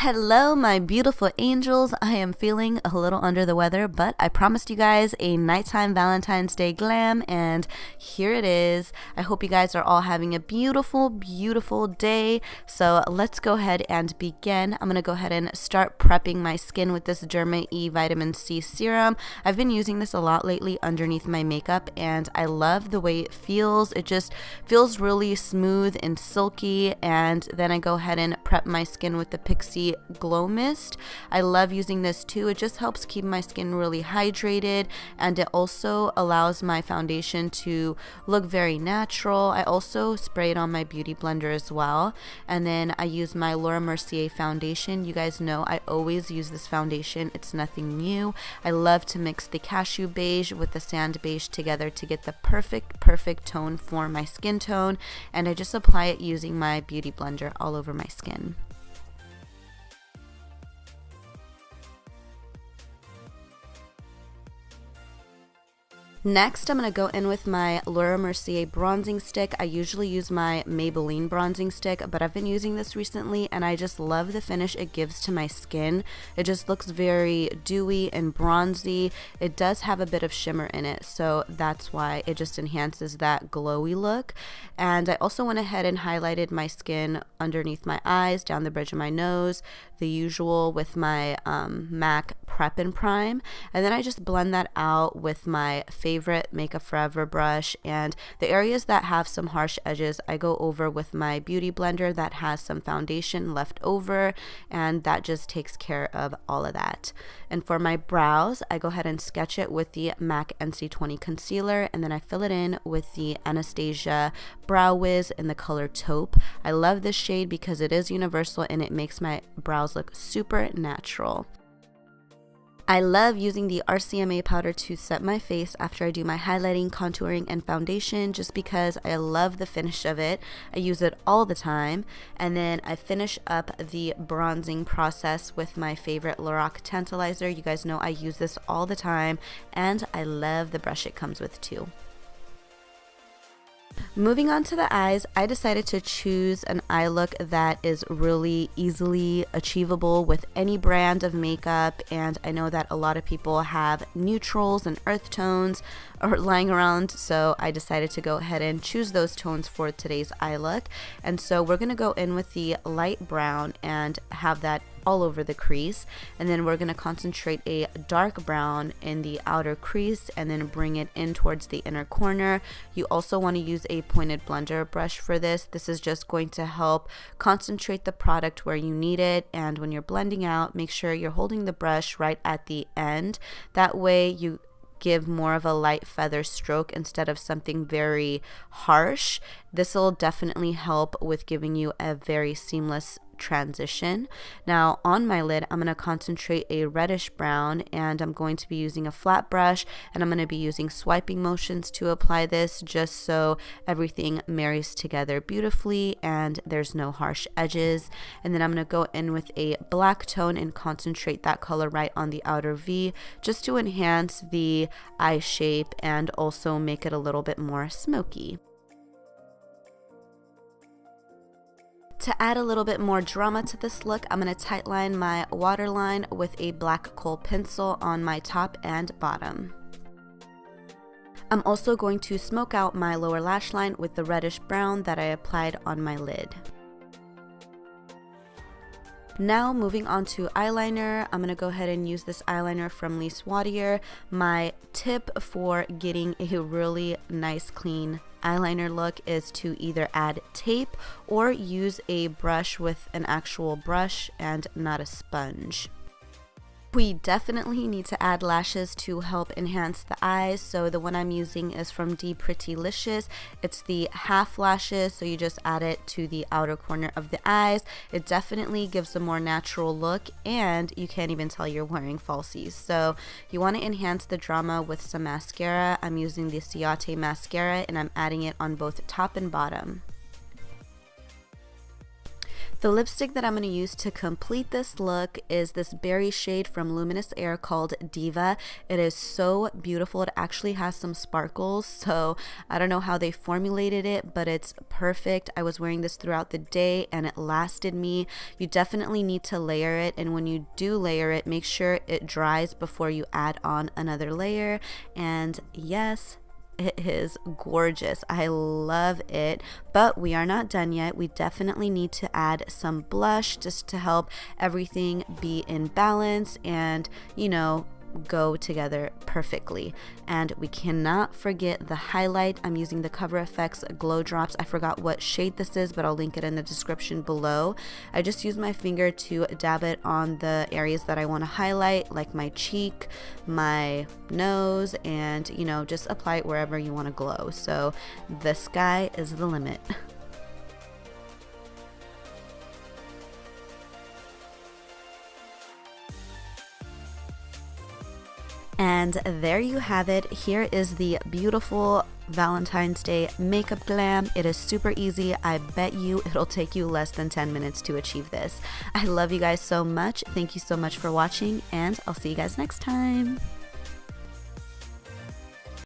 Hello, my beautiful angels. I am feeling a little under the weather, but I promised you guys a nighttime Valentine's Day glam, and here it is. I hope you guys are all having a beautiful, beautiful day. So let's go ahead and begin. I'm going to go ahead and start prepping my skin with this Derma E Vitamin C Serum. I've been using this a lot lately underneath my makeup, and I love the way it feels. It just feels really smooth and silky, and then I go ahead and prep my skin with the Pixie Glow Mist. I love using this too. It just helps keep my skin really hydrated, and it also allows my foundation to look very natural. I also spray it on my beauty blender as well, and then I use my Laura Mercier foundation. You guys know I always use this foundation. It's nothing new. I love to mix the cashew beige with the sand beige together to get the perfect tone for my skin tone, and I just apply it using my beauty blender all over my skin. Next, I'm going to go in with my Laura Mercier bronzing stick. I usually use my Maybelline bronzing stick, but I've been using this recently and I just love the finish it gives to my skin. It just looks very dewy and bronzy. It does have a bit of shimmer in it, so that's why it just enhances that glowy look. And I also went ahead and highlighted my skin underneath my eyes, down the bridge of my nose, the usual with my MAC Prep and Prime. And then I just blend that out with my favorite Makeup Forever brush, and the areas that have some harsh edges I go over with my beauty blender that has some foundation left over, and that just takes care of all of that. And for my brows, I go ahead and sketch it with the MAC NC20 concealer, and then I fill it in with the Anastasia Brow Wiz in the color Taupe. I love this shade because it is universal and it makes my brows look super natural. I love using the RCMA powder to set my face after I do my highlighting, contouring, and foundation just because I love the finish of it. I use it all the time. And then I finish up the bronzing process with my favorite Lorac Tantalizer. You guys know I use this all the time, and I love the brush it comes with too. Moving on to the eyes, I decided to choose an eye look that is really easily achievable with any brand of makeup, and I know that a lot of people have neutrals and earth tones lying around, so I decided to go ahead and choose those tones for today's eye look. And so we're going to go in with the light brown and have that all over the crease, and then we're going to concentrate a dark brown in the outer crease and then bring it in towards the inner corner. You also want to use a pointed blender brush for this. This is just going to help concentrate the product where you need it, and when you're blending out, make sure you're holding the brush right at the end. That way you give more of a light feather stroke instead of something very harsh. This will definitely help with giving you a very seamless transition. Now on my lid, I'm going to concentrate a reddish brown, and I'm going to be using a flat brush, and I'm going to be using swiping motions to apply this just so everything marries together beautifully and there's no harsh edges. And then I'm going to go in with a black tone and concentrate that color right on the outer V just to enhance the eye shape and also make it a little bit more smoky. To add a little bit more drama to this look, I'm going to tightline my waterline with a black kohl pencil on my top and bottom. I'm also going to smoke out my lower lash line with the reddish brown that I applied on my lid. Now moving on to eyeliner, I'm going to go ahead and use this eyeliner from Lise Watier. My tip for getting a really nice clean eyeliner look is to either add tape or use a brush with an actual brush and not a sponge. We definitely need to add lashes to help enhance the eyes, so the one I'm using is from D Prettylicious. It's the half lashes, so you just add it to the outer corner of the eyes. It definitely gives a more natural look, and you can't even tell you're wearing falsies. So you want to enhance the drama with some mascara. I'm using the Ciate mascara, and I'm adding it on both top and bottom. The lipstick that I'm going to use to complete this look is this berry shade from Luminous Air called Diva. It is so beautiful. It actually has some sparkles, so I don't know how they formulated it, but it's perfect. I was wearing this throughout the day and it lasted me. You definitely need to layer it, and when you do layer it, make sure it dries before you add on another layer. And yes, it is gorgeous. I love it, but we are not done yet. We definitely need to add some blush just to help everything be in balance and, you know, go together perfectly. And we cannot forget the highlight. I'm using the Cover FX Glow Drops. I forgot what shade this is, but I'll link it in the description below. I just use my finger to dab it on the areas that I want to highlight, like my cheek, my nose, and, you know, just apply it wherever you want to glow. So the sky is the limit. And there you have it. Here is the beautiful Valentine's Day makeup glam. It is super easy. I bet you it'll take you less than 10 minutes to achieve this. I love you guys so much. Thank you so much for watching, and I'll see you guys next time.